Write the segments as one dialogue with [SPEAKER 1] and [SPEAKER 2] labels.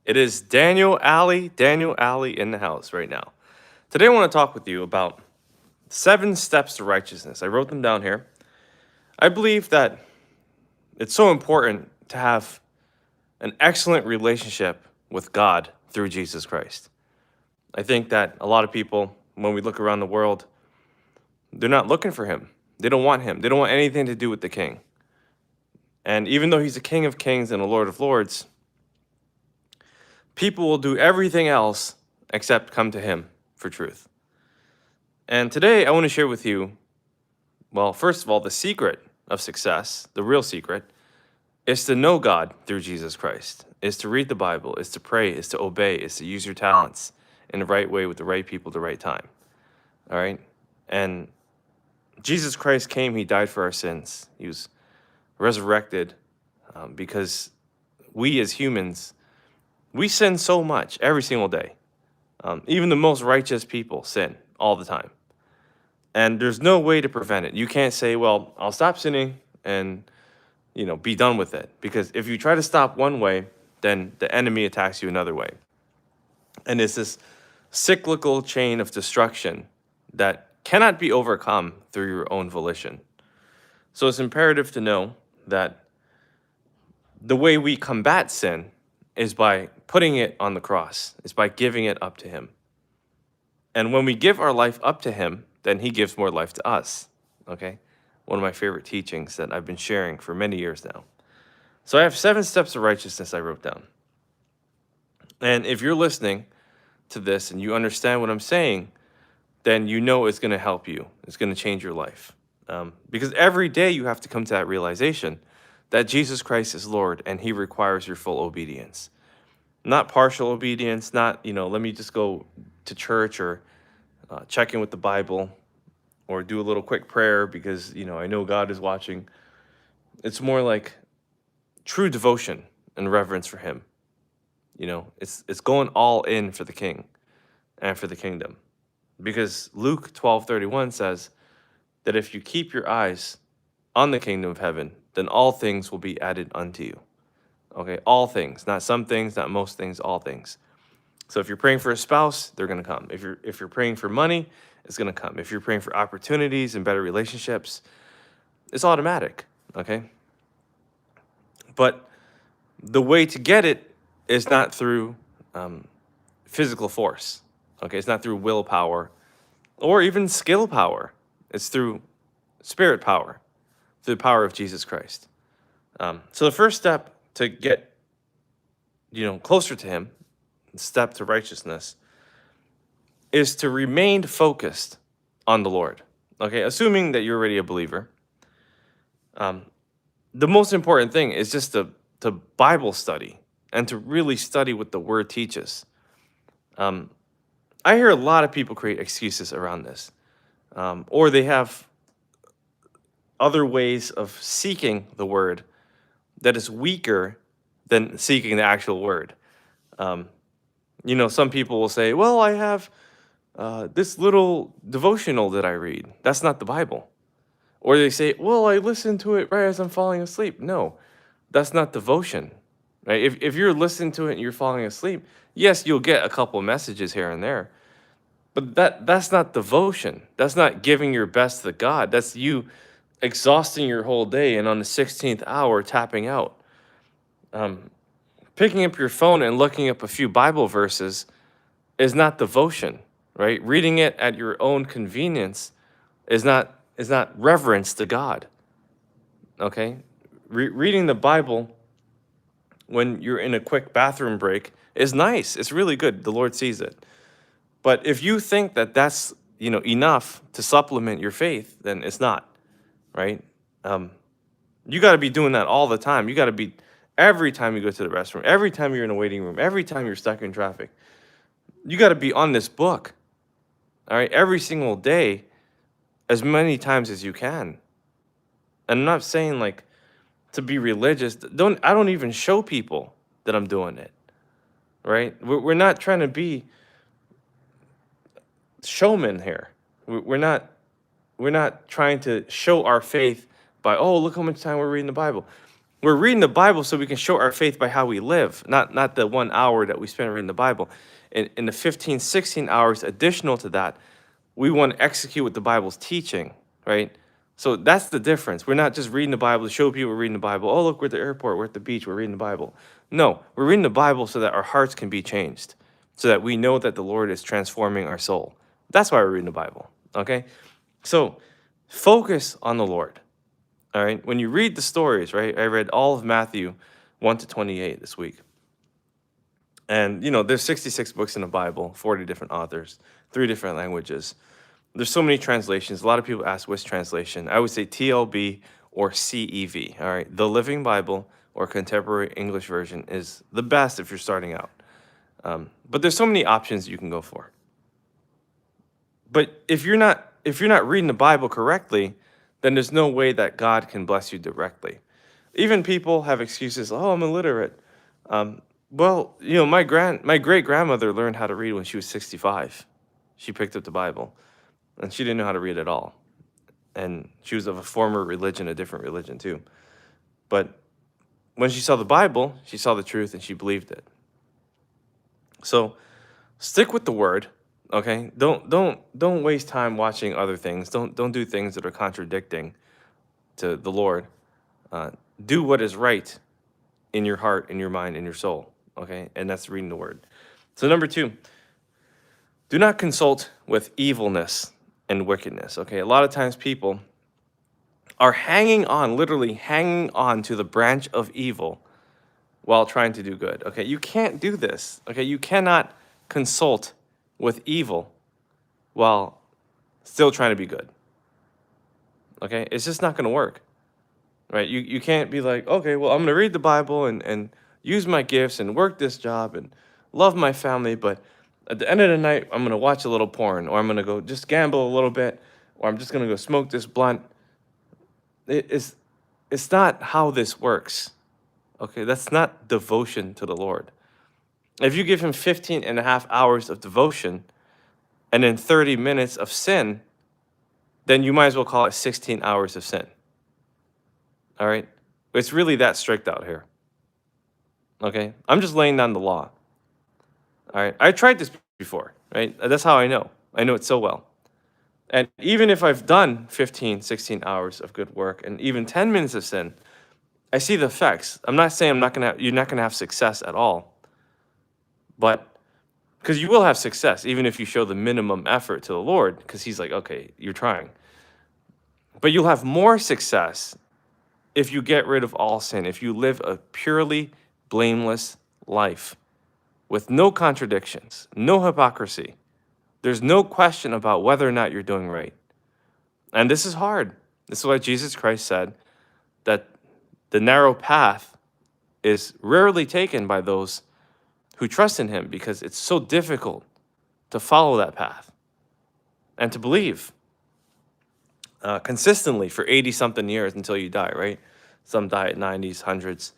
[SPEAKER 1] It is Daniel Alley in the house right now. Today I want to talk with you about 7 steps to righteousness. I wrote them down here. I believe that it's so important to have an excellent relationship with God through Jesus Christ. I think that a lot of people, when we look around the world, they're not looking for him. They don't want him. They don't want anything to do with the king. And even though he's the King of Kings and the Lord of Lords, people will do everything else except come to him for truth. And today I want to share with you, well, first of all, the secret of success, the real secret, is to know God through Jesus Christ, is to read the Bible, is to pray, is to obey, is to use your talents in the right way with the right people at the right time. All right? And Jesus Christ came, he died for our sins. He was resurrected because we as humans, we sin so much every single day. Even the most righteous people sin all the time. And there's no way to prevent it. You can't say, well, I'll stop sinning and, be done with it. Because if you try to stop one way, then the enemy attacks you another way. And it's this cyclical chain of destruction that cannot be overcome through your own volition. So it's imperative to know that the way we combat sin is by putting it on the cross, is by giving it up to him. And when we give our life up to him, then he gives more life to us, okay? One of my favorite teachings that I've been sharing for many years now. So I have 7 steps of righteousness I wrote down. And if you're listening to this and you understand what I'm saying, then you know it's going to help you. It's going to change your life. Because every day you have to come to that realization that Jesus Christ is Lord and he requires your full obedience. Not partial obedience, not, let me just go to church or check in with the Bible or do a little quick prayer because, I know God is watching. It's more like true devotion and reverence for him. It's going all in for the king and for the kingdom. Because Luke 12:31 says that if you keep your eyes on the kingdom of heaven, then all things will be added unto you. Okay, all things, not some things, not most things, all things. So if you're praying for a spouse, they're going to come. If you're praying for money, it's going to come. If you're praying for opportunities and better relationships, it's automatic, okay? But the way to get it is not through physical force, okay? It's not through willpower or even skill power. It's through spirit power, through the power of Jesus Christ. So the first step to get, closer to him, step to righteousness, is to remain focused on the Lord. Okay, assuming that you're already a believer, the most important thing is just to Bible study and to really study what the Word teaches. I hear a lot of people create excuses around this, or they have other ways of seeking the Word that is weaker than seeking the actual Word. Some people will say, well, I have this little devotional that I read. That's not the Bible. Or they say, well, I listen to it right as I'm falling asleep. No, that's not devotion. Right? If you're listening to it and you're falling asleep, yes, you'll get a couple messages here and there. But that's not devotion. That's not giving your best to God. That's you exhausting your whole day and on the 16th hour tapping out. Picking up your phone and looking up a few Bible verses is not devotion, right? Reading it at your own convenience is not reverence to God. Okay? Reading the Bible when you're in a quick bathroom break is nice. It's really good. The Lord sees it. But if you think that that's, enough to supplement your faith, then it's not, right? You got to be doing that all the time. You got to be every time you go to the restroom, every time you're in a waiting room, every time you're stuck in traffic. You got to be on this book, all right, every single day, as many times as you can. And I'm not saying like to be religious. I don't even show people that I'm doing it, right? We're not trying to be showmen here. We're not trying to show our faith by, oh, look how much time we're reading the Bible. We're reading the Bible so we can show our faith by how we live, not the 1 hour that we spend reading the Bible. In the 15, 16 hours additional to that, we want to execute what the Bible's teaching, right? So that's the difference. We're not just reading the Bible to show people we're reading the Bible. Oh, look, we're at the airport, we're at the beach, we're reading the Bible. No, we're reading the Bible so that our hearts can be changed, so that we know that the Lord is transforming our soul. That's why we're reading the Bible, okay? So focus on the Lord, all right? When you read the stories, right? I read all of Matthew 1 to 28 this week. And, there's 66 books in the Bible, 40 different authors, 3 different languages. There's so many translations. A lot of people ask which translation. I would say TLB or CEV, all right? The Living Bible or Contemporary English Version is the best if you're starting out. But there's so many options you can go for. But if you're not reading the Bible correctly, then there's no way that God can bless you directly. Even people have excuses. Oh, I'm illiterate. Well, my great grandmother learned how to read when she was 65. She picked up the Bible, and she didn't know how to read at all. And she was of a former religion, a different religion too. But when she saw the Bible, she saw the truth and she believed it. So stick with the word, okay? Don't waste time watching other things. Don't do things that are contradicting to the Lord. Do what is right in your heart, in your mind, in your soul, okay? And that's reading the word. So number 2, do not consult with evilness and wickedness, okay? A lot of times people are literally hanging on to the branch of evil while trying to do good, okay? You can't do this, okay? You cannot consult with evil while still trying to be good, okay? It's just not going to work, right? You can't be like, okay, well, I'm going to read the Bible and use my gifts and work this job and love my family, but at the end of the night, I'm going to watch a little porn, or I'm going to go just gamble a little bit, or I'm just going to go smoke this blunt. It's not how this works, okay? That's not devotion to the Lord. If you give him 15 and a half hours of devotion and then 30 minutes of sin, then you might as well call it 16 hours of sin, all right? It's really that strict out here, okay? I'm just laying down the law, all right? I tried this before, right? That's how I know. I know it so well. And even if I've done 15, 16 hours of good work and even 10 minutes of sin, I see the effects. I'm not saying you're not gonna have success at all, but because you will have success even if you show the minimum effort to the Lord, because he's like, okay, you're trying. But you'll have more success if you get rid of all sin, if you live a purely blameless life with no contradictions, no hypocrisy. There's no question about whether or not you're doing right. And this is hard. This is why Jesus Christ said that the narrow path is rarely taken by those who trust in him, because it's so difficult to follow that path and to believe consistently for 80-something years until you die, right? Some die at 90s, 100s.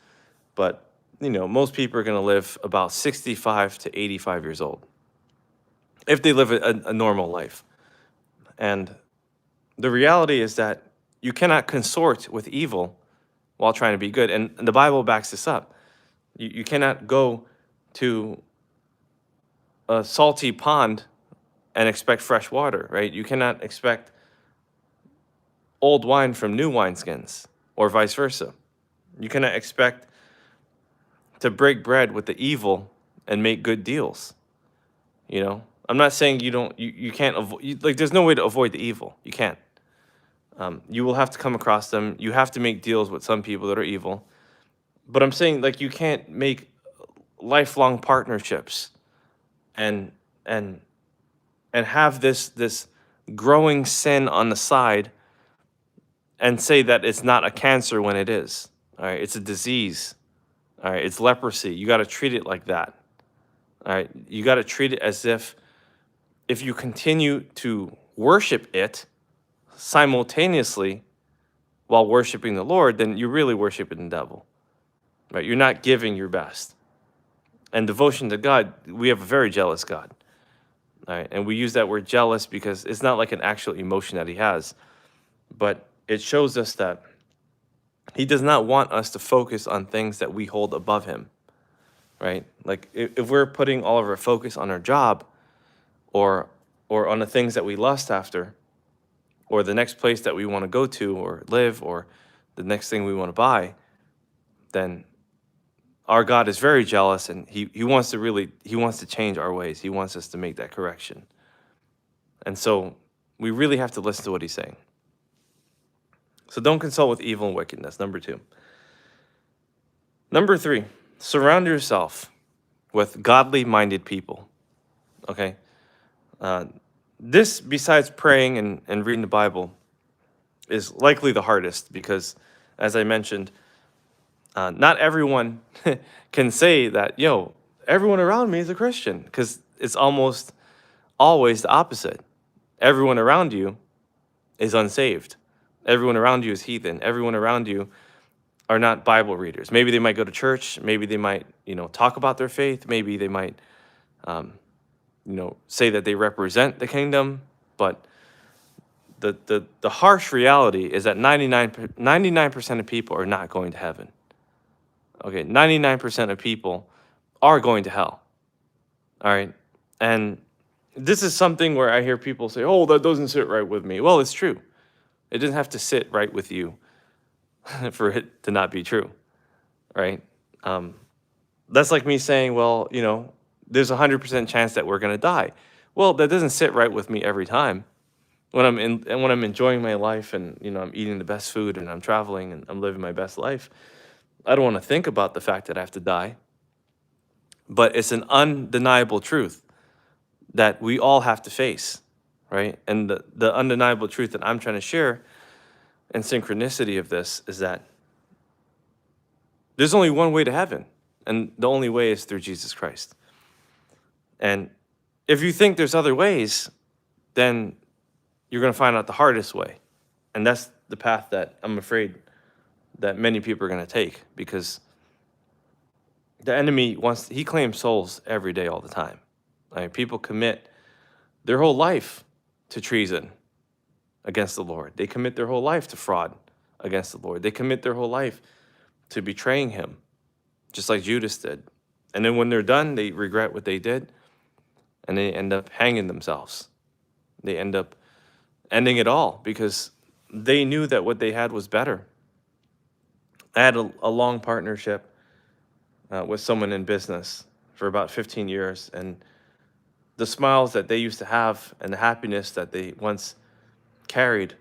[SPEAKER 1] But, most people are going to live about 65 to 85 years old if they live a normal life. And the reality is that you cannot consort with evil while trying to be good. And the Bible backs this up. You cannot go to a salty pond and expect fresh water, right? You cannot expect old wine from new wineskins, or vice versa. You cannot expect to break bread with the evil and make good deals. I'm not saying you can't avoid, there's no way to avoid the evil. You can't. You will have to come across them. You have to make deals with some people that are evil. But I'm saying, you can't make lifelong partnerships and have this growing sin on the side and say that it's not a cancer when it is. All right, it's a disease. All right, it's leprosy. You got to treat it like that. All right, you got to treat it as if you continue to worship it simultaneously while worshiping the Lord, then you're really worshiping the devil. Right? You're not giving your best. And devotion to God, we have a very jealous God. All right, and we use that word jealous because it's not like an actual emotion that he has, but it shows us that He does not want us to focus on things that we hold above him, right? Like if we're putting all of our focus on our job or on the things that we lust after, or the next place that we want to go to or live, or the next thing we want to buy, then our God is very jealous, and he wants to change our ways. He wants us to make that correction. And so we really have to listen to what he's saying. So don't consult with evil and wickedness, number 2. Number 3, surround yourself with godly-minded people, okay? This, besides praying and reading the Bible, is likely the hardest because, as I mentioned, not everyone can say that, everyone around me is a Christian, because it's almost always the opposite. Everyone around you is unsaved. Everyone around you is heathen. Everyone around you are not Bible readers. Maybe they might go to church. Maybe they might, talk about their faith. Maybe they might, say that they represent the kingdom. But the harsh reality is that 99% of people are not going to heaven. Okay, 99% of people are going to hell. All right, and this is something where I hear people say, "Oh, that doesn't sit right with me." Well, it's true. It doesn't have to sit right with you for it to not be true, right? That's like me saying, well, there's a 100% chance that we're gonna die. Well, that doesn't sit right with me every time. When I'm enjoying my life, and I'm eating the best food, and I'm traveling, and I'm living my best life, I don't want to think about the fact that I have to die. But it's an undeniable truth that we all have to face, right? And the undeniable truth that I'm trying to share and synchronicity of this is that there's only one way to heaven, and the only way is through Jesus Christ. And if you think there's other ways, then you're going to find out the hardest way. And that's the path that I'm afraid that many people are going to take, because the enemy he claims souls every day, all the time. I mean, people commit their whole life to treason against the Lord. They commit their whole life to fraud against the Lord. They commit their whole life to betraying him, just like Judas did. And then when they're done, they regret what they did, and they end up hanging themselves. They end up ending it all because they knew that what they had was better. I had a long partnership with someone in business for about 15 years, and the smiles that they used to have and the happiness that they once carried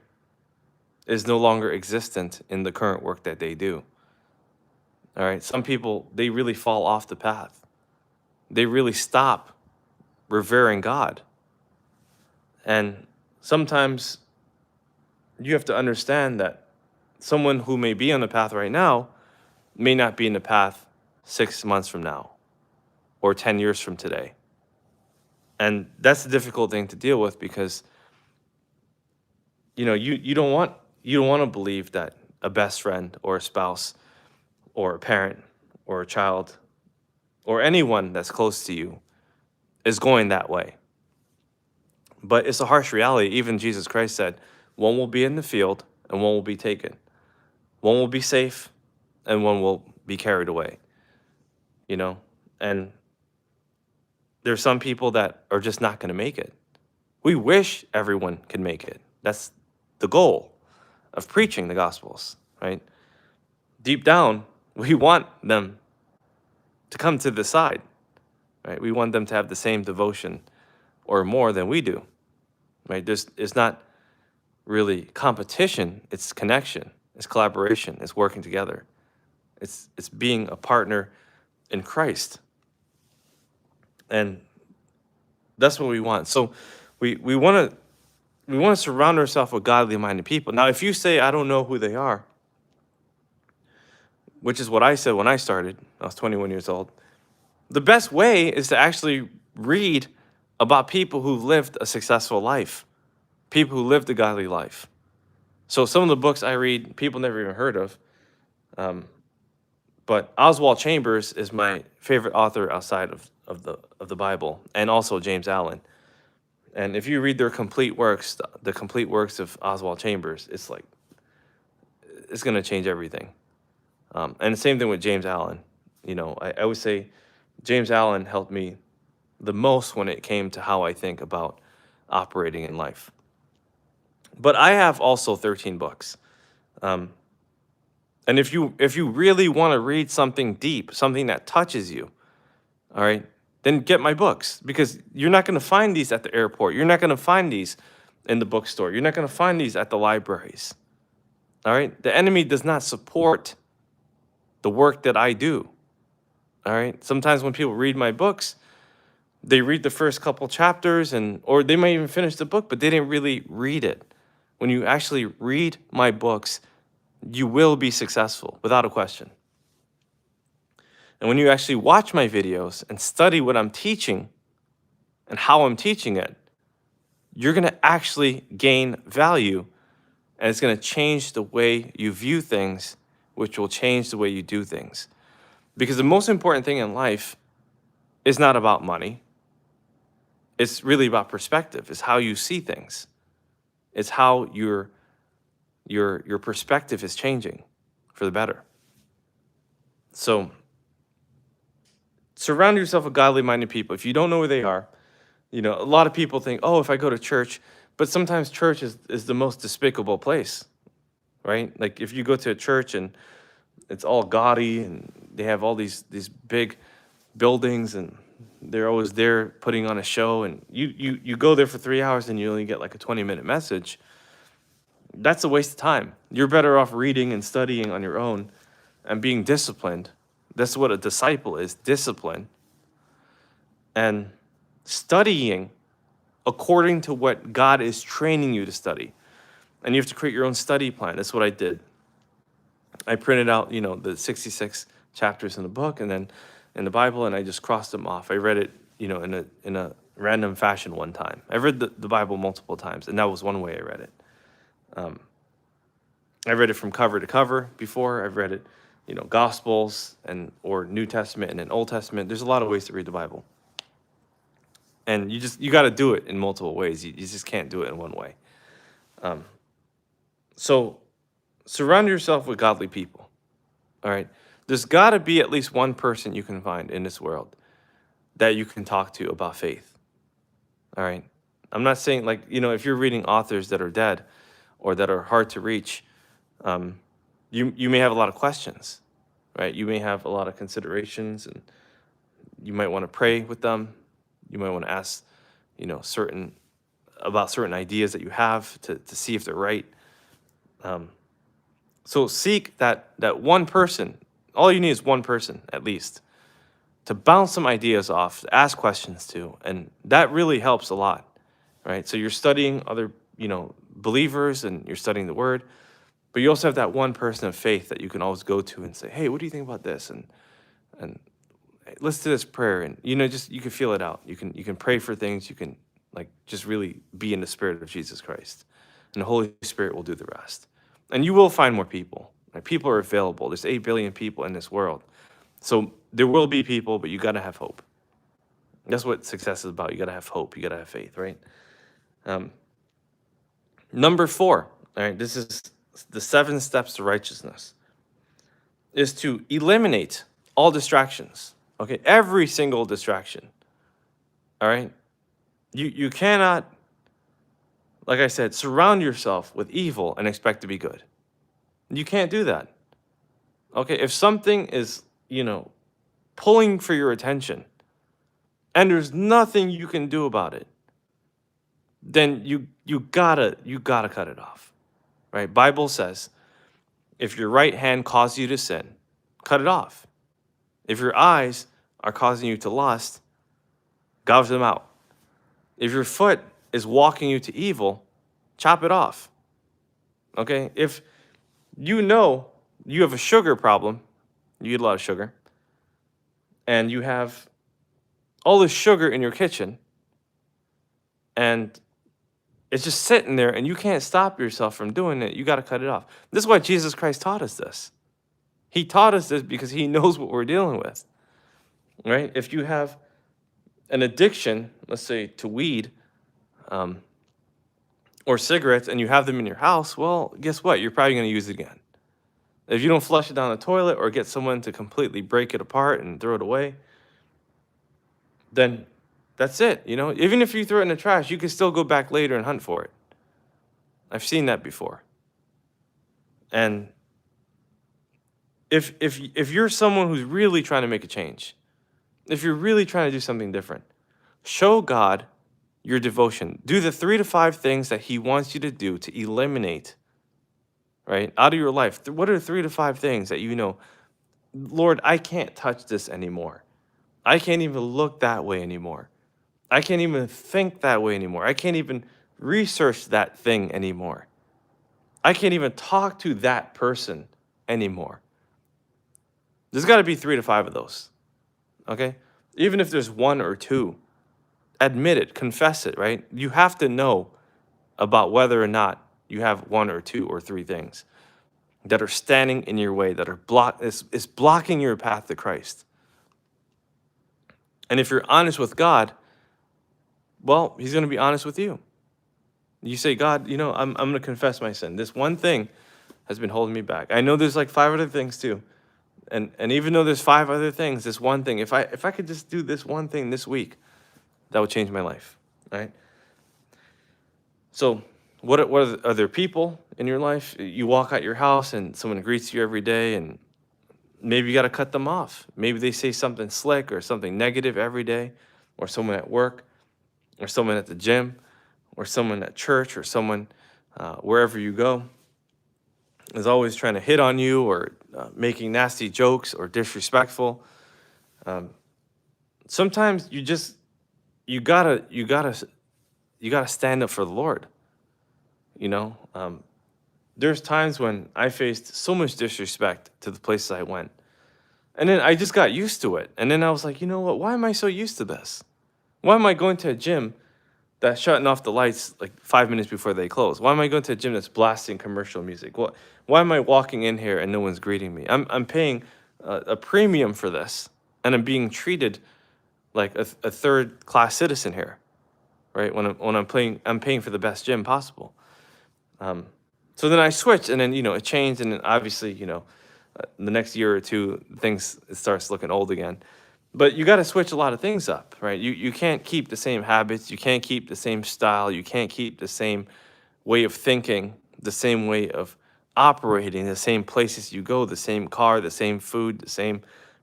[SPEAKER 1] is no longer existent in the current work that they do. All right, some people, they really fall off the path. They really stop revering God. And sometimes you have to understand that someone who may be on the path right now may not be in the path 6 months from now or 10 years from today. And that's a difficult thing to deal with, because you don't want to believe that a best friend or a spouse or a parent or a child or anyone that's close to you is going that way. But it's a harsh reality. Even Jesus Christ said, one will be in the field and one will be taken. One will be safe and one will be carried away. And there's some people that are just not going to make it. We wish everyone can make it. That's the goal of preaching the Gospels, right? Deep down, we want them to come to the side, right? We want them to have the same devotion or more than we do, right? It's not really competition, it's connection, it's collaboration, it's working together. It's being a partner in Christ. And that's what we want. So we want to surround ourselves with godly-minded people. Now, if you say, I don't know who they are, which is what I said when I started, I was 21 years old, the best way is to actually read about people who lived a successful life, people who lived a godly life. So some of the books I read, people never even heard of. But Oswald Chambers is my favorite author outside of the Bible, and also James Allen. And if you read their complete works, the complete works of Oswald Chambers, it's it's going to change everything. And the same thing with James Allen. I would say James Allen helped me the most when it came to how I think about operating in life. But I have also 13 books. And if you really want to read something deep, something that touches you, all right, then get my books, because you're not going to find these at the airport. You're not going to find these in the bookstore. You're not going to find these at the libraries. All right? The enemy does not support the work that I do. All right? Sometimes when people read my books, they read the first couple chapters or they might even finish the book, but they didn't really read it. When you actually read my books, you will be successful without a question. And when you actually watch my videos and study what I'm teaching and how I'm teaching it, you're going to actually gain value, and it's going to change the way you view things, which will change the way you do things. Because the most important thing in life is not about money. It's really about perspective. It's how you see things. It's how your perspective is changing for the better. So surround yourself with godly-minded people. If you don't know who they are, a lot of people think, oh, if I go to church, but sometimes church is the most despicable place, right? Like if you go to a church and it's all gaudy and they have all these big buildings and they're always there putting on a show, and you go there for 3 hours and you only get like a 20-minute message, that's a waste of time. You're better off reading and studying on your own and being disciplined. That's what a disciple is, discipline. And studying according to what God is training you to study. And you have to create your own study plan. That's what I did. I printed out, the 66 chapters in the book and then in the Bible, and I just crossed them off. I read it, in a random fashion one time. I read the Bible multiple times, and that was one way I read it. I read it from cover to cover before. I've read it, Gospels or New Testament and then Old Testament. There's a lot of ways to read the Bible. And you got to do it in multiple ways. You just can't do it in one way. So surround yourself with godly people. All right. There's got to be at least one person you can find in this world that you can talk to about faith. All right. I'm not saying if you're reading authors that are dead or that are hard to reach, you may have a lot of questions, right? You may have a lot of considerations, and you might want to pray with them. You might want to ask, certain ideas that you have to see if they're right. So seek that one person. All you need is one person, at least, to bounce some ideas off, to ask questions to, and that really helps a lot, right? So you're studying other, believers, and you're studying the Word, but you also have that one person of faith that you can always go to and say, hey, what do you think about this? And let's do this prayer, and you can feel it out. You can pray for things. You can just really be in the spirit of Jesus Christ, and the Holy Spirit will do the rest. And you will find more people. Right? People are available. There's 8 billion people in this world, so there will be people, but you got to have hope. That's what success is about. You got to have hope. You got to have faith, right? Number 4. All right, this is the 7 steps to righteousness. Is to eliminate all distractions. Okay, every single distraction. All right? You cannot, like I said, surround yourself with evil and expect to be good. You can't do that. Okay, if something is, pulling for your attention and there's nothing you can do about it, then you gotta cut it off. Right? Bible says, if your right hand causes you to sin, cut it off. If your eyes are causing you to lust, gouge them out. If your foot is walking you to evil, chop it off. Okay? If you have a sugar problem, you eat a lot of sugar, and you have all this sugar in your kitchen, and it's just sitting there, and you can't stop yourself from doing it, you got to cut it off. This is why Jesus Christ taught us this. He taught us this because he knows what we're dealing with, right? If you have an addiction, let's say to weed or cigarettes, and you have them in your house, well, guess what? You're probably going to use it again. If you don't flush it down the toilet or get someone to completely break it apart and throw it away, then that's it. Even if you throw it in the trash, you can still go back later and hunt for it. I've seen that before. And if you're someone who's really trying to make a change, if you're really trying to do something different, show God your devotion. Do the 3 to 5 things that he wants you to do to eliminate, right, out of your life. What are 3 to 5 things that Lord, I can't touch this anymore. I can't even look that way anymore. I can't even think that way anymore. I can't even research that thing anymore. I can't even talk to that person anymore. There's got to be 3 to 5 of those, okay? Even if there's 1 or 2, admit it, confess it, right? You have to know about whether or not you have 1 or 2 or 3 things that are standing in your way, that are is blocking your path to Christ. And if you're honest with God, well, he's going to be honest with you. You say, God, I'm going to confess my sin. This one thing has been holding me back. I know there's like 5 other things too. And even though there's 5 other things, this one thing, if I could just do this one thing this week, that would change my life, right? So what are there people in your life? You walk out your house and someone greets you every day, and maybe you got to cut them off. Maybe they say something slick or something negative every day, or someone at work, or someone at the gym, or someone at church, or someone wherever you go is always trying to hit on you or making nasty jokes or disrespectful. Sometimes you gotta stand up for the Lord. There's times when I faced so much disrespect to the places I went, and then I just got used to it. And then I was like, you know what? Why am I so used to this? Why am I going to a gym that's shutting off the lights like 5 minutes before they close? Why am I going to a gym that's blasting commercial music? Why am I walking in here and no one's greeting me? I'm paying a premium for this, and I'm being treated like a third-class citizen here, right? When I'm paying for the best gym possible. So then I switched, and then it changed, and then obviously the next year or 2 it starts looking old again. But you got to switch a lot of things up, right? You can't keep the same habits, you can't keep the same style, you can't keep the same way of thinking, the same way of operating, the same places you go, the same car, the same food, the same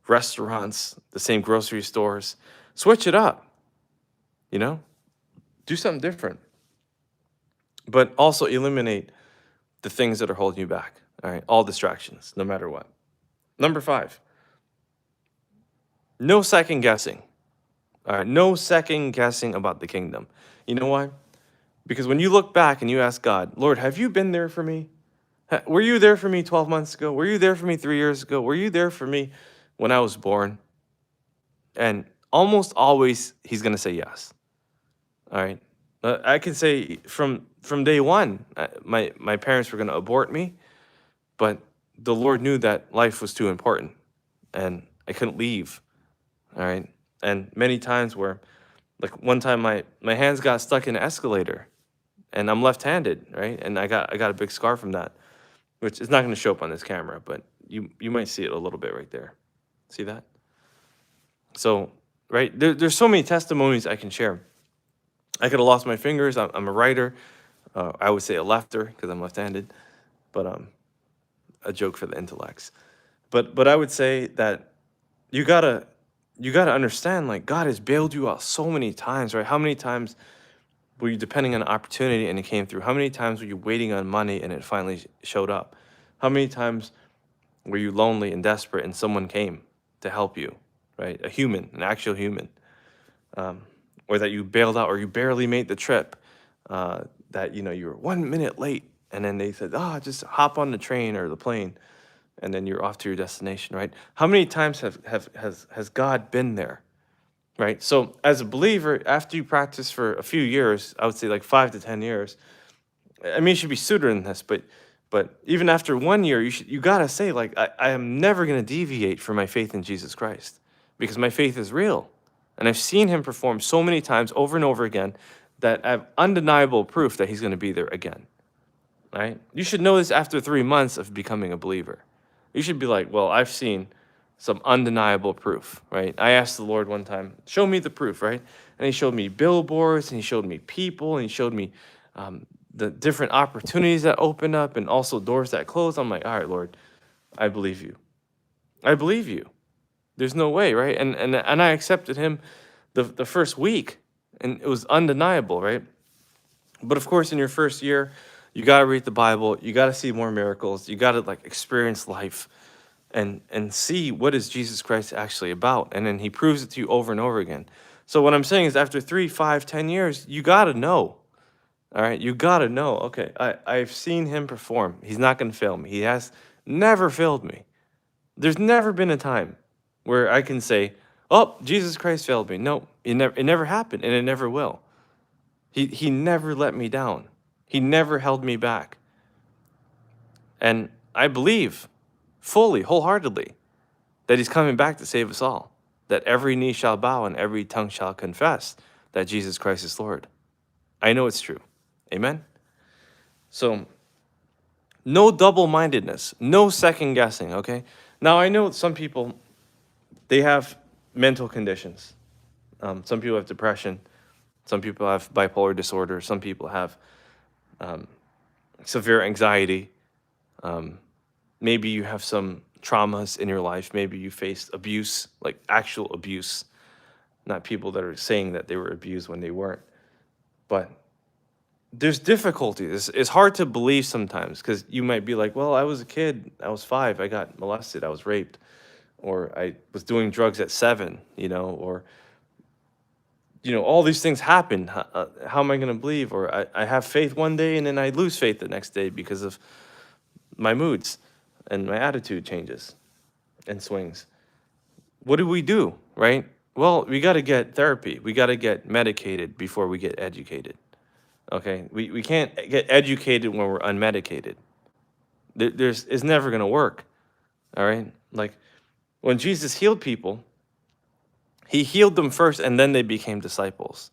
[SPEAKER 1] restaurants, the same grocery stores. Switch it up, do something different. But also eliminate the things that are holding you back, all right? All distractions, no matter what. Number 5, no second guessing. All right, no second guessing about the kingdom. You know why? Because when you look back and you ask God, Lord, have you been there for me? Were you there for me 12 months ago? Were you there for me 3 years ago? Were you there for me when I was born? And almost always he's going to say yes. All right. I can say from day one, my parents were going to abort me, but the Lord knew that life was too important and I couldn't leave. All right. And many times where, like one time my hands got stuck in an escalator and I'm left-handed, right? And I got a big scar from that, which is not going to show up on this camera, but you might see it a little bit right there. See that? So, right, there's so many testimonies I can share. I could have lost my fingers. I'm a writer. I would say a lefter because I'm left-handed, but a joke for the intellects. But I would say that you gotta understand, like, God has bailed you out so many times, right? How many times were you depending on an opportunity and it came through? How many times were you waiting on money and it finally showed up? How many times were you lonely and desperate and someone came to help you, right? A human, an actual human. Or that you bailed out or you barely made the trip, that you were 1 minute late and then they said, just hop on the train or the plane and then you're off to your destination, right? How many times has God been there, right? So as a believer, after you practice for a few years, I would say like 5 to 10 years, I mean, you should be sooner than this, but even after 1 year, you gotta say, like, I am never gonna deviate from my faith in Jesus Christ because my faith is real. And I've seen him perform so many times over and over again that I have undeniable proof that he's going to be there again, right? You should know this after 3 months of becoming a believer. You should be like, well, I've seen some undeniable proof, right? I asked the Lord one time, show me the proof, right? And he showed me billboards, and he showed me people, and he showed me um, the different opportunities that opened up and also doors that closed. I'm like, all right, Lord, I believe you. I believe you. There's no way, right? And I accepted him the first week, and it was undeniable, right? But of course, in your first year, you got to read the Bible. You got to see more miracles. You got to like experience life and see what is Jesus Christ actually about. And then he proves it to you over and over again. So what I'm saying is after 3, 5, 10 years, you got to know. All right, you got to know. Okay, I've seen him perform. He's not going to fail me. He has never failed me. There's never been a time where I can say, "Oh, Jesus Christ failed me." No, it never happened, and it never will. He never let me down. He never held me back. And I believe fully, wholeheartedly, that he's coming back to save us all. That every knee shall bow and every tongue shall confess that Jesus Christ is Lord. I know it's true. Amen. So no double-mindedness, no second guessing, okay? Now I know some people, they have mental conditions. Some people have depression. Some people have bipolar disorder. Some people have severe anxiety. Maybe you have some traumas in your life. Maybe you faced abuse, like actual abuse, not people that are saying that they were abused when they weren't. But there's difficulties. It's hard to believe sometimes because you might be like, well, I was a kid. I was 5. I got molested. I was raped. Or I was doing drugs at 7, or all these things happen. How am I going to believe? Or I have faith one day and then I lose faith the next day because of my moods and my attitude changes and swings. What do we do, right? Well, we got to get therapy. We got to get medicated before we get educated. Okay? We can't get educated when we're unmedicated. It's never going to work. All right? Like when Jesus healed people, he healed them first and then they became disciples.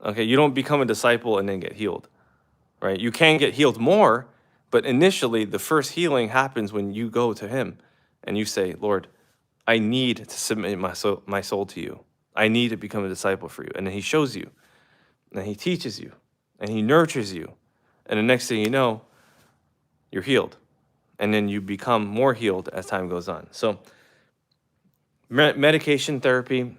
[SPEAKER 1] Okay? You don't become a disciple and then get healed. Right? You can get healed more, but initially the first healing happens when you go to him and you say, Lord, I need to submit my soul to you. I need to become a disciple for you. And then he shows you, and he teaches you, and he nurtures you. And the next thing you know, you're healed. And then you become more healed as time goes on. So medication therapy,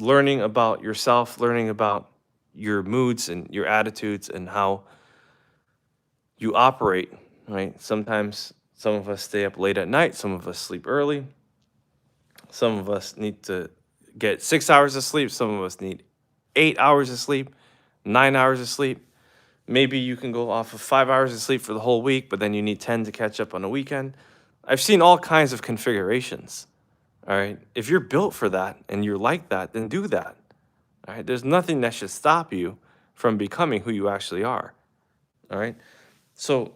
[SPEAKER 1] learning about yourself, learning about your moods and your attitudes and how you operate, right? Sometimes some of us stay up late at night, some of us sleep early. Some of us need to get 6 hours of sleep, some of us need 8 hours of sleep, 9 hours of sleep. Maybe you can go off of 5 hours of sleep for the whole week, but then you need 10 to catch up on a weekend. I've seen all kinds of configurations. All right. If you're built for that and you're like that, then do that. All right. There's nothing that should stop you from becoming who you actually are. All right. So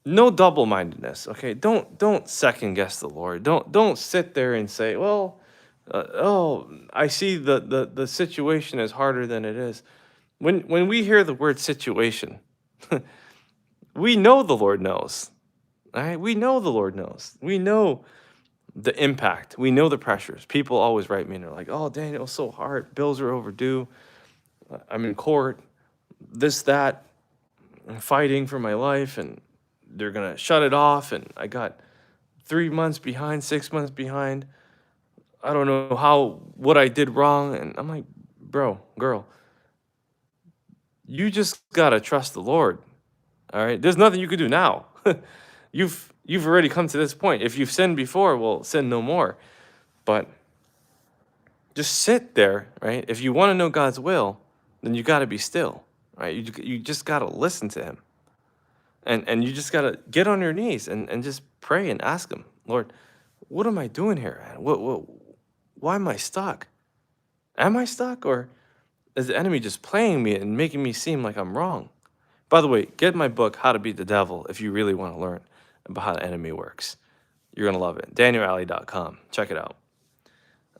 [SPEAKER 1] no double-mindedness. Okay. Don't second guess the Lord. Don't sit there and say, well, I see the situation is harder than it is. When we hear the word situation, we know the Lord knows. All right. We know the Lord knows. We know the impact. We know the pressures. People always write me and they're like, oh, Daniel, it's so hard. Bills are overdue. I'm in court. This, that. I'm fighting for my life and they're going to shut it off. And I got 3 months behind, 6 months behind. I don't know what I did wrong. And I'm like, bro, girl, you just got to trust the Lord. All right. There's nothing you can do now. You've already come to this point. If you've sinned before, well, sin no more. But just sit there, right? If you want to know God's will, then you got to be still, right? You just got to listen to him. And you just got to get on your knees and just pray and ask him, Lord, what am I doing here? Why am I stuck? Am I stuck? Or is the enemy just playing me and making me seem like I'm wrong? By the way, get my book, How to Beat the Devil, if you really want to learn about how the enemy works. You're going to love it. DanielAlley.com. Check it out.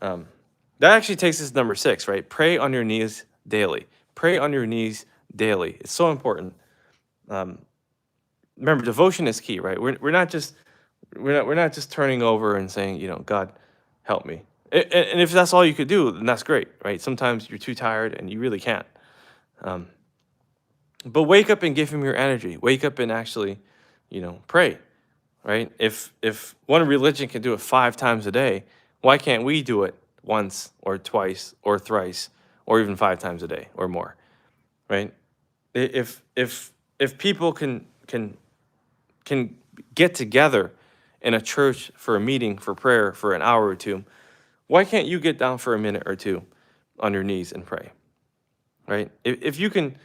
[SPEAKER 1] That actually takes us to number 6, right? Pray on your knees daily. Pray on your knees daily. It's so important. Remember, devotion is key, right? We're not just We're not just turning over and saying, God, help me. And if that's all you could do, then that's great, right? Sometimes you're too tired and you really can't. Um, but wake up and give him your energy. Wake up and actually, pray, right? If one religion can do it 5 times a day, why can't we do it once or twice or thrice or even 5 times a day or more, right? If people can get together in a church for a meeting, for prayer, for an hour or two, why can't you get down for a minute or two on your knees and pray, right? If you can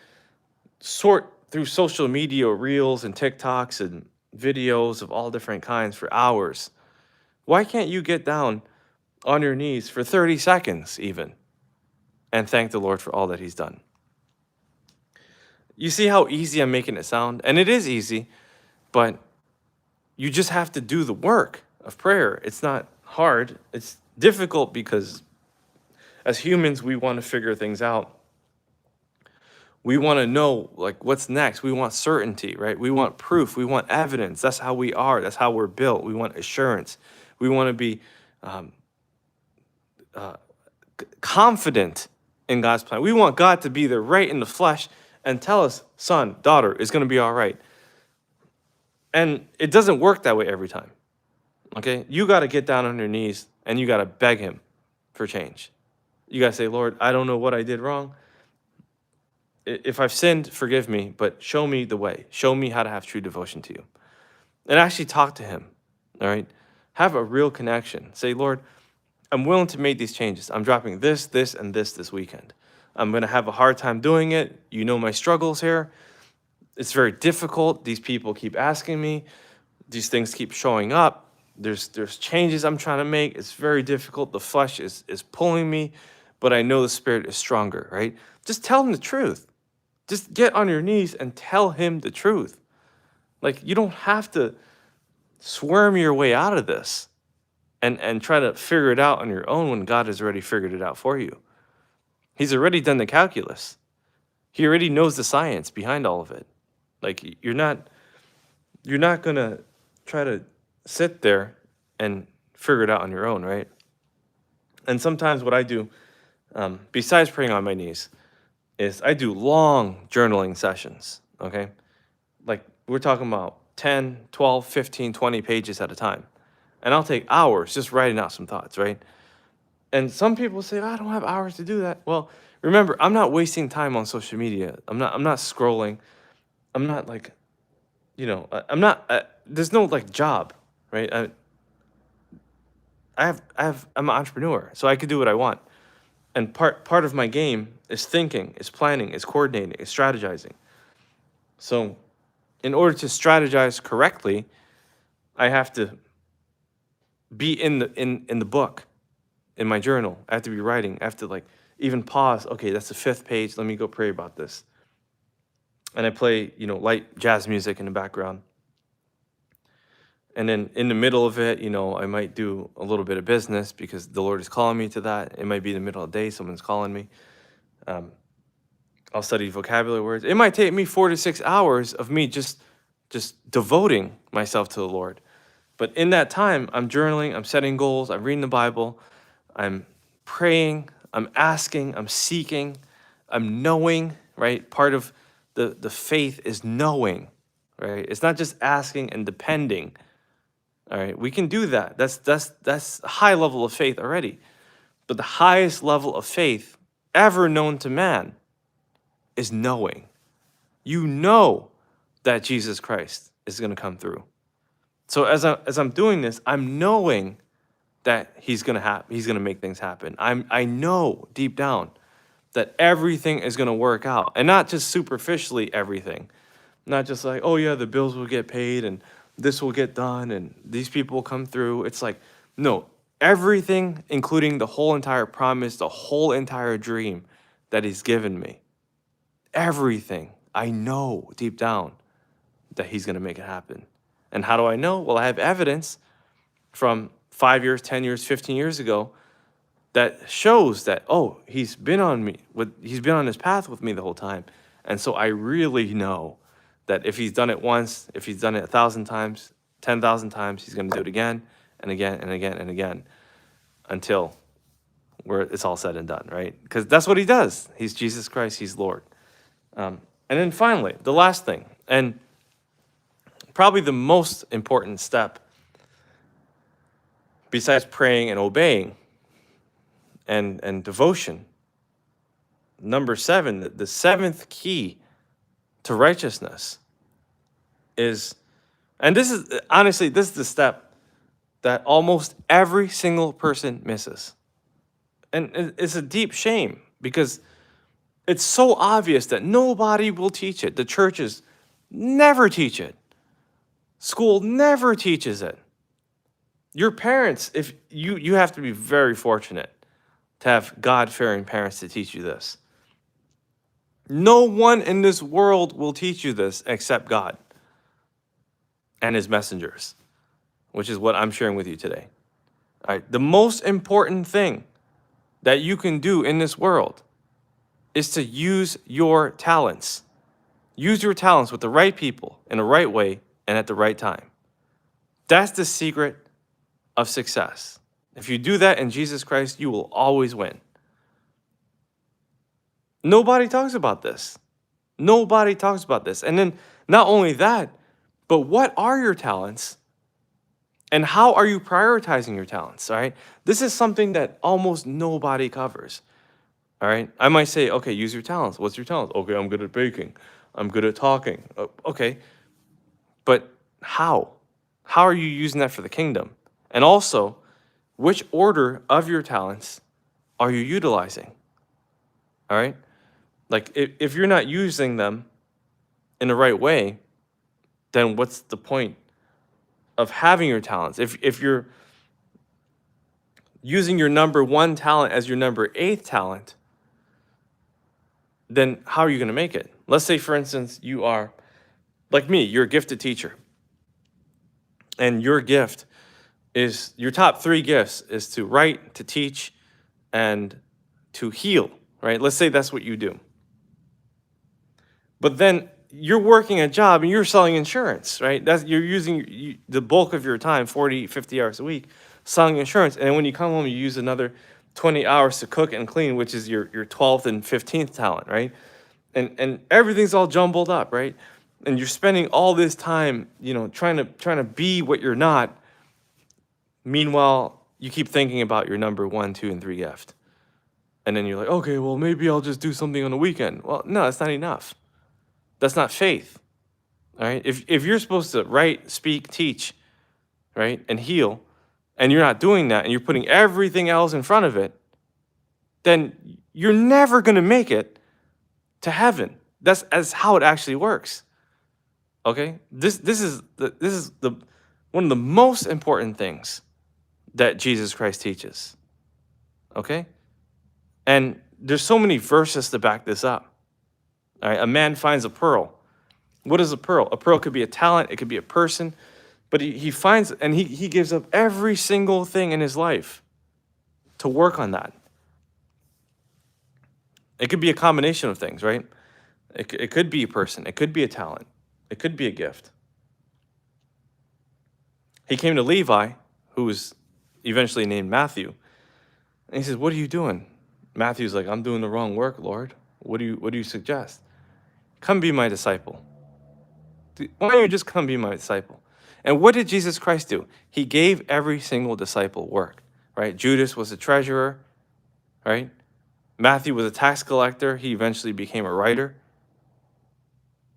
[SPEAKER 1] sort through social media reels and TikToks and videos of all different kinds for hours, why can't you get down on your knees for 30 seconds even and thank the Lord for all that he's done? You see how easy I'm making it sound? And it is easy, but you just have to do the work of prayer. It's not hard. It's difficult because as humans, we want to figure things out. We want to know, like, what's next. We want certainty, right? We want proof. We want evidence. That's how we are. That's how we're built. We want assurance. We want to be confident in God's plan. We want God to be there right in the flesh and tell us, son, daughter, it's going to be all right. And it doesn't work that way every time, okay? You got to get down on your knees and you got to beg him for change. You got to say, Lord, I don't know what I did wrong. If I've sinned, forgive me, but show me the way. Show me how to have true devotion to you. And actually talk to him, all right? Have a real connection. Say, Lord, I'm willing to make these changes. I'm dropping this, this, and this weekend. I'm going to have a hard time doing it. You know my struggles here. It's very difficult. These people keep asking me. These things keep showing up. There's changes I'm trying to make. It's very difficult. The flesh is pulling me, but I know the Spirit is stronger, right? Just tell him the truth. Just get on your knees and tell him the truth. Like, you don't have to squirm your way out of this and try to figure it out on your own when God has already figured it out for you. He's already done the calculus. He already knows the science behind all of it. Like, you're not going to try to sit there and figure it out on your own, right? And sometimes what I do, besides praying on my knees, is I do long journaling sessions, okay? Like, we're talking about 10, 12, 15, 20 pages at a time. And I'll take hours just writing out some thoughts, right? And some people say, I don't have hours to do that. Well, remember, I'm not wasting time on social media. I'm not scrolling. I'm not like, there's no like job, right? I'm an entrepreneur, so I could do what I want. And part of my game is thinking, is planning, is coordinating, is strategizing. So in order to strategize correctly, I have to be in the book, in my journal. I have to be writing. I have to like even pause. Okay, that's the 5th page. Let me go pray about this. And I play, light jazz music in the background. And then in the middle of it, I might do a little bit of business because the Lord is calling me to that. It might be the middle of the day, someone's calling me. I'll study vocabulary words. It might take me 4 to 6 hours of me just devoting myself to the Lord. But in that time, I'm journaling, I'm setting goals, I'm reading the Bible, I'm praying, I'm asking, I'm seeking, I'm knowing, right? Part of the faith is knowing, right? It's not just asking and depending. All right, we can do that. That's a high level of faith already. But the highest level of faith ever known to man is knowing. You know that Jesus Christ is going to come through. So as I'm doing this, I'm knowing that he's going to make things happen. I know deep down that everything is going to work out, and not just superficially everything. Not just like, oh yeah, the bills will get paid and this will get done and these people will come through. It's like, no, everything, including the whole entire promise, the whole entire dream that he's given me, everything, I know deep down that he's going to make it happen. And how do I know? Well, I have evidence from 5 years, 10 years, 15 years ago that shows that, oh, he's been on this path with me the whole time. And so I really know that if he's done it once, if he's done it 1,000 times, 10,000 times. He's going to do it again and again and again and again until where it's all said and done, right? Because that's what he does. He's Jesus Christ. He's Lord. And then finally, the last thing, and probably the most important step besides praying and obeying and devotion, number 7, the seventh key to righteousness is, and this is, honestly, this is the step that almost every single person misses. And it's a deep shame because it's so obvious that nobody will teach it. The churches never teach it. School never teaches it. Your parents, if you have to be very fortunate to have God-fearing parents to teach you this. No one in this world will teach you this except God and his messengers, which is what I'm sharing with you today. All right, the most important thing that you can do in this world is to use your talents. Use your talents with the right people in the right way and at the right time. That's the secret of success. If you do that in Jesus Christ, you will always win. Nobody talks about this. Nobody talks about this. And then not only that, but what are your talents? And how are you prioritizing your talents? All right. This is something that almost nobody covers. All right. I might say, okay, use your talents. What's your talent? Okay, I'm good at baking. I'm good at talking. Okay. But how? How are you using that for the kingdom? And also, which order of your talents are you utilizing? All right. Like if you're not using them in the right way, then what's the point of having your talents? If you're using your number 1 talent as your number 8 talent, then how are you going to make it? Let's say, for instance, you are, like me, you're a gifted teacher. And your gift is, your top 3 gifts is to write, to teach, and to heal, right? Let's say that's what you do. But then you're working a job and you're selling insurance, right? You're using the bulk of your time, 40, 50 hours a week, selling insurance. And then when you come home, you use another 20 hours to cook and clean, which is your 12th and 15th talent, right? And everything's all jumbled up, right? And you're spending all this time, trying to be what you're not. Meanwhile, you keep thinking about your number 1, 2, and 3 gift. And then you're like, okay, well, maybe I'll just do something on the weekend. Well, no, that's not enough. That's not faith, all right? If you're supposed to write, speak, teach, right, and heal, and you're not doing that, and you're putting everything else in front of it, then you're never going to make it to heaven. That's how it actually works. Okay? This is one of the most important things that Jesus Christ teaches. Okay? And there's so many verses to back this up. All right, a man finds a pearl. What is a pearl? A pearl could be a talent, it could be a person, but he finds, and he gives up every single thing in his life to work on that. It could be a combination of things, right? It could be a person, it could be a talent, it could be a gift. He came to Levi, who was eventually named Matthew, and he says, "What are you doing?" Matthew's like, "I'm doing the wrong work, Lord. What do you suggest?" "Come be my disciple." Why don't you just come be my disciple? And what did Jesus Christ do? He gave every single disciple work, right? Judas was a treasurer, right? Matthew was a tax collector. He eventually became a writer,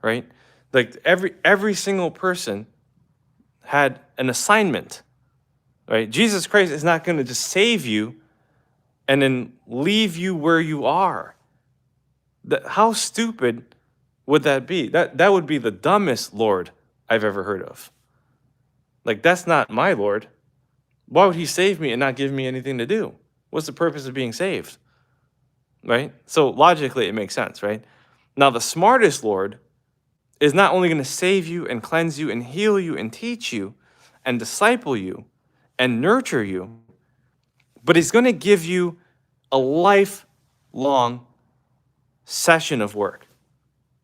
[SPEAKER 1] right? Like every single person had an assignment, right? Jesus Christ is not going to just save you and then leave you where you are. How stupid would that be? That would be the dumbest Lord I've ever heard of. Like, that's not my Lord. Why would he save me and not give me anything to do? What's the purpose of being saved? Right? So logically, it makes sense, right? Now, the smartest Lord is not only going to save you and cleanse you and heal you and teach you and disciple you and nurture you, but he's going to give you a lifelong session of work.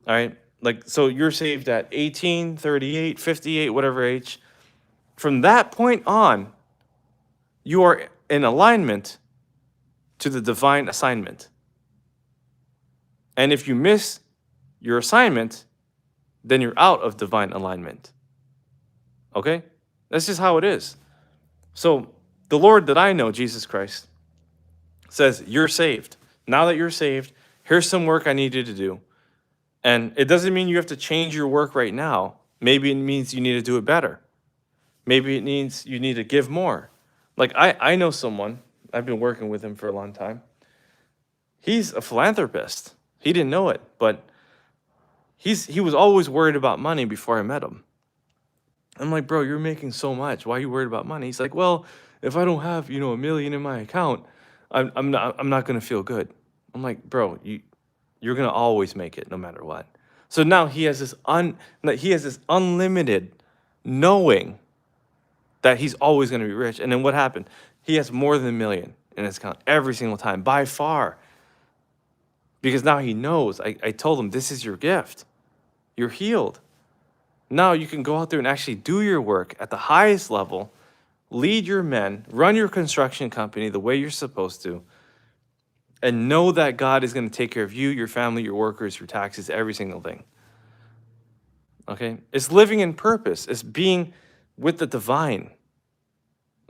[SPEAKER 1] All right? Like, so you're saved at 18, 38, 58, whatever age. From that point on, you are in alignment to the divine assignment. And if you miss your assignment, then you're out of divine alignment. Okay? That's just how it is. So the Lord that I know, Jesus Christ, says, you're saved. Now that you're saved, here's some work I need you to do. And it doesn't mean you have to change your work right now. Maybe it means you need to do it better. Maybe it means you need to give more. Like I know someone, I've been working with him for a long time. He's a philanthropist. He didn't know it, but he was always worried about money before I met him. I'm like, bro, you're making so much. Why are you worried about money? He's like, well, if I don't have, $1 million in my account, I'm not gonna feel good. I'm like, bro, you're gonna always make it no matter what. So now he has this unlimited knowing that he's always gonna be rich. And then what happened? He has more than $1 million in his account every single time, by far. Because now he knows. I told him, this is your gift. You're healed. Now you can go out there and actually do your work at the highest level, lead your men, run your construction company the way you're supposed to, and know that God is going to take care of you, your family, your workers, your taxes, every single thing. Okay? It's living in purpose. It's being with the divine.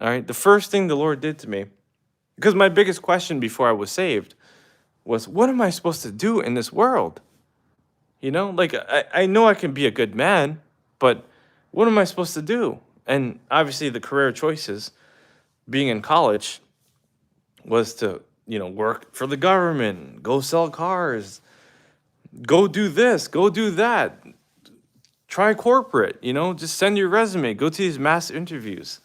[SPEAKER 1] All right? The first thing the Lord did to me, because my biggest question before I was saved was, what am I supposed to do in this world? Like I know I can be a good man, but what am I supposed to do? And obviously the career choices, being in college, was to, work for the government, go sell cars, go do this, go do that, try corporate, just send your resume, go to these mass interviews.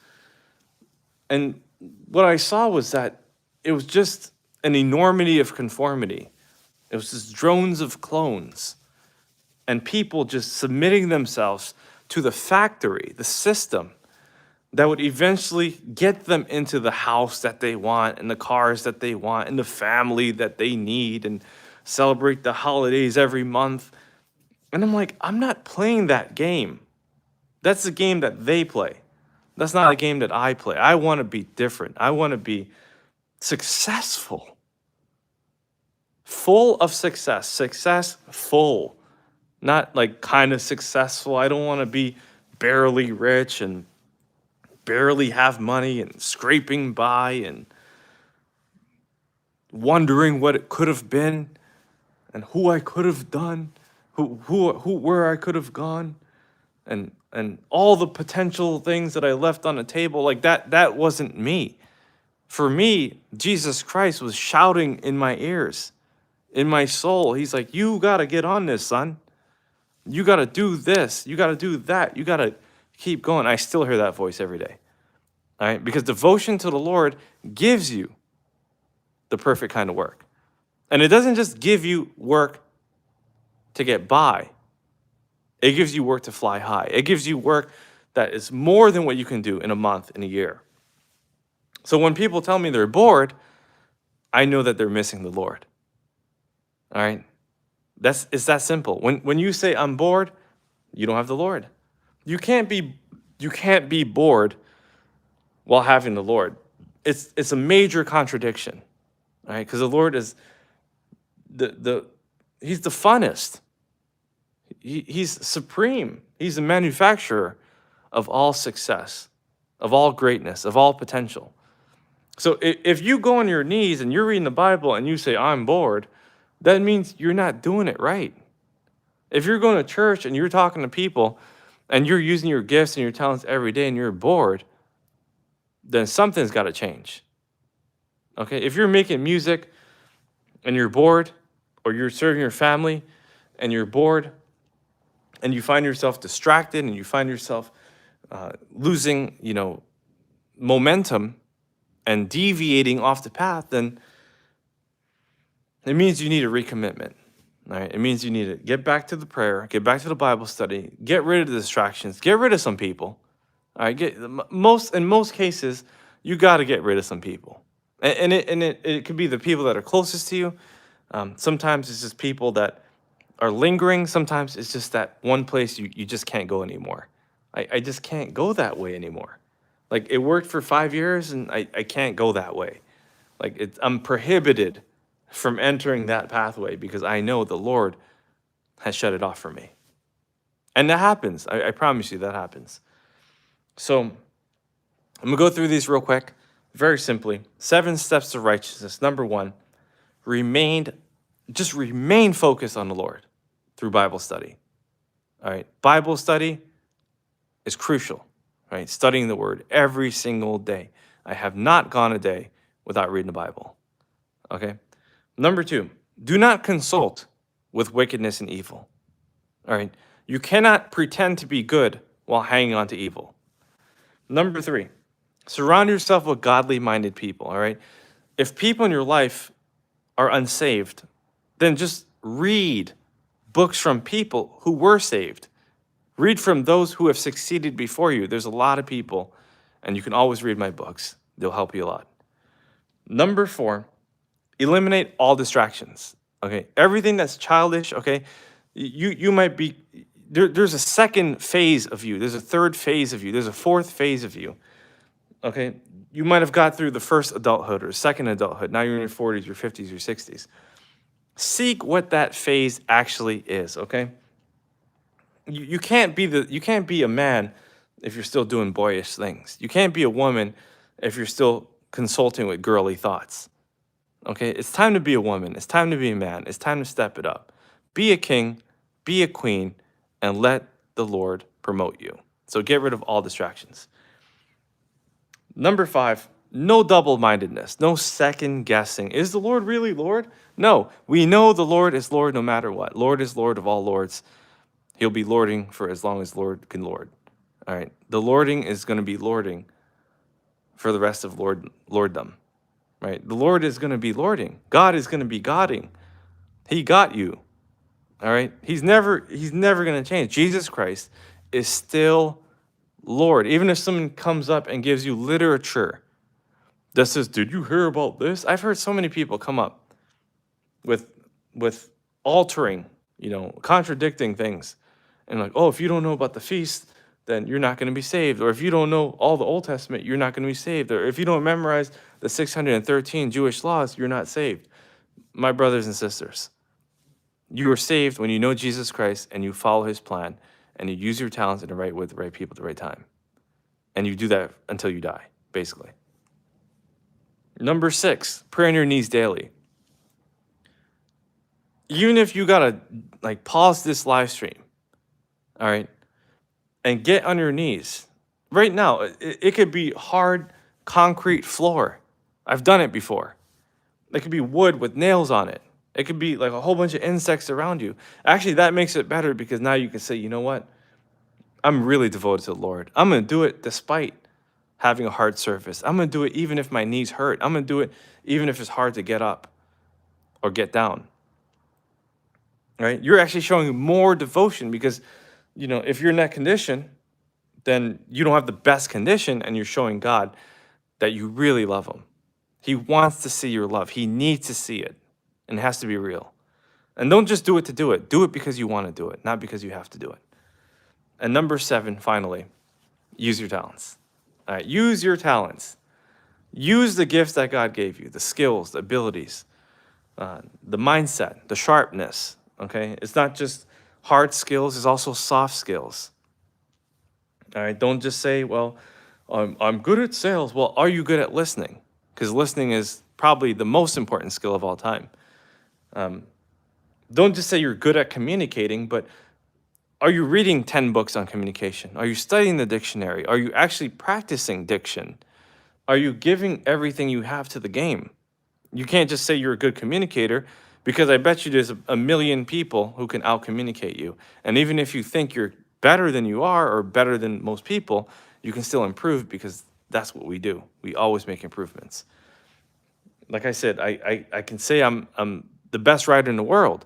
[SPEAKER 1] And what I saw was that it was just an enormity of conformity. It was just drones of clones. And people just submitting themselves to the factory, the system, that would eventually get them into the house that they want, and the cars that they want, and the family that they need, and celebrate the holidays every month. And I'm like, I'm not playing that game. That's the game that they play. That's not a game that I play. I want to be different. I want to be successful. Full of success. Successful. Not like kind of successful. I don't want to be barely rich and barely have money and scraping by and wondering what it could have been and who I could have done, where I could have gone, and all the potential things that I left on the table. Like that wasn't me. For me, Jesus Christ was shouting in my ears, in my soul. He's like, you got to get on this, son. You got to do this. You got to do that. You got to keep going. I still hear that voice every day. All right? Because devotion to the Lord gives you the perfect kind of work. And it doesn't just give you work to get by. It gives you work to fly high. It gives you work that is more than what you can do in a month, in a year. So when people tell me they're bored, I know that they're missing the Lord. All right? It's that simple. When you say I'm bored, you don't have the Lord. You can't be bored while having the Lord. It's a major contradiction. All right? Because the Lord is he's the funnest. He's supreme. He's the manufacturer of all success, of all greatness, of all potential. So if you go on your knees and you're reading the Bible and you say, I'm bored, that means you're not doing it right. If you're going to church and you're talking to people and you're using your gifts and your talents every day and you're bored, then something's got to change. Okay? If you're making music and you're bored, or you're serving your family and you're bored, and you find yourself distracted and you find yourself losing, momentum and deviating off the path, then it means you need a recommitment. All right? It means you need to get back to the prayer, get back to the Bible study, get rid of the distractions, get rid of some people. All right? In most cases, you got to get rid of some people. And it could be the people that are closest to you. Sometimes it's just people that are lingering. Sometimes it's just that one place you just can't go anymore. I just can't go that way anymore. Like it worked for 5 years and I can't go that way. Like I'm prohibited from entering that pathway because I know the Lord has shut it off for me. And that happens. I promise you that happens. So I'm gonna go through these real quick, very simply. 7 steps to righteousness. Number 1, remain focused on the Lord through Bible study. All right. Bible study is crucial, right? Studying the word every single day. I have not gone a day without reading the Bible. Okay. Number 2, do not consult with wickedness and evil. All right. You cannot pretend to be good while hanging on to evil. Number 3, surround yourself with godly minded people. All right. If people in your life are unsaved, then just read books from people who were saved. Read from those who have succeeded before you. There's a lot of people, and you can always read my books. They'll help you a lot. Number 4, eliminate all distractions. Okay, everything that's childish. Okay, you might be there's a second phase of you. There's a third phase of you. There's a fourth phase of you. Okay, you might have got through the first adulthood or second adulthood. Now you're in your 40s, your 50s, your 60s. Seek what that phase actually is. Okay. You can't be a man if you're still doing boyish things. You can't be a woman if you're still consulting with girly thoughts. Okay, it's time to be a woman. It's time to be a man. It's time to step it up. Be a king, be a queen, and let the Lord promote you. So get rid of all distractions. Number 5, no double-mindedness, no second guessing. Is the Lord really Lord? No, we know the Lord is Lord no matter what. Lord is Lord of all lords. He'll be lording for as long as Lord can lord. All right. The lording is going to be lording for the rest of lorddom. Right? The Lord is going to be lording. God is going to be godding. He got you. All right? He's never going to change. Jesus Christ is still Lord. Even if someone comes up and gives you literature that says, "Did you hear about this?" I've heard so many people come up with altering, contradicting things. And like, oh, if you don't know about the feast, then you're not going to be saved. Or if you don't know all the Old Testament, you're not going to be saved. Or if you don't memorize the 613 Jewish laws, you're not saved. My brothers and sisters, you are saved when you know Jesus Christ and you follow his plan and you use your talents in the right way with the right people at the right time. And you do that until you die, basically. Number 6, pray on your knees daily. Even if you got to pause this live stream, all right, and get on your knees. Right now, it could be hard concrete floor. I've done it before. It could be wood with nails on it. It could be like a whole bunch of insects around you. Actually, that makes it better because now you can say, you know what? I'm really devoted to the Lord. I'm going to do it despite having a hard surface. I'm going to do it even if my knees hurt. I'm going to do it even if it's hard to get up or get down. Right? You're actually showing more devotion because, if you're in that condition, then you don't have the best condition and you're showing God that you really love him. He wants to see your love. He needs to see it, and it has to be real. And don't just do it to do it. Do it because you want to do it, not because you have to do it. And number 7, finally, use your talents. All right, use your talents. Use the gifts that God gave you, the skills, the abilities, the mindset, the sharpness. Okay, it's not just hard skills, it's also soft skills. All right, don't just say, well, I'm good at sales. Well, are you good at listening? Because listening is probably the most important skill of all time. Don't just say you're good at communicating, but are you reading 10 books on communication? Are you studying the dictionary? Are you actually practicing diction? Are you giving everything you have to the game? You can't just say you're a good communicator, because I bet you there's a million people who can out-communicate you. And even if you think you're better than you are or better than most people, you can still improve because that's what we do. We always make improvements. Like I said, I can say I'm the best writer in the world,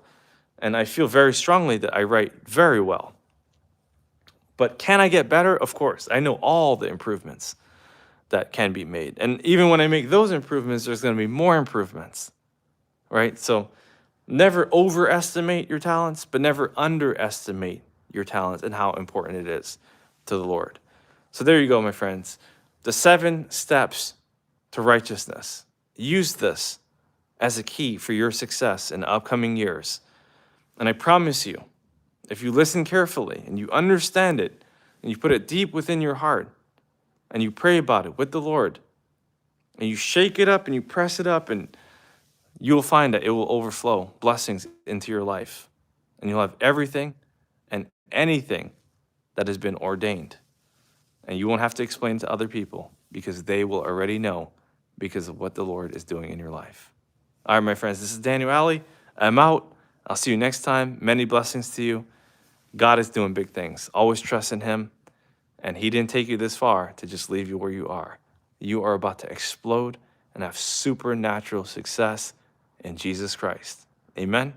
[SPEAKER 1] and I feel very strongly that I write very well. But can I get better? Of course. I know all the improvements that can be made. And even when I make those improvements, there's going to be more improvements, right? So never overestimate your talents, but never underestimate your talents and how important it is to the Lord. So there you go, my friends. The 7 steps to righteousness. Use this as a key for your success in the upcoming years. And I promise you, if you listen carefully and you understand it and you put it deep within your heart and you pray about it with the Lord and you shake it up and you press it up, and you'll find that it will overflow blessings into your life. And you'll have everything and anything that has been ordained. And you won't have to explain to other people because they will already know because of what the Lord is doing in your life. All right, my friends, this is Daniel Alley. I'm out. I'll see you next time. Many blessings to you. God is doing big things. Always trust in him. And he didn't take you this far to just leave you where you are. You are about to explode and have supernatural success in Jesus Christ. Amen.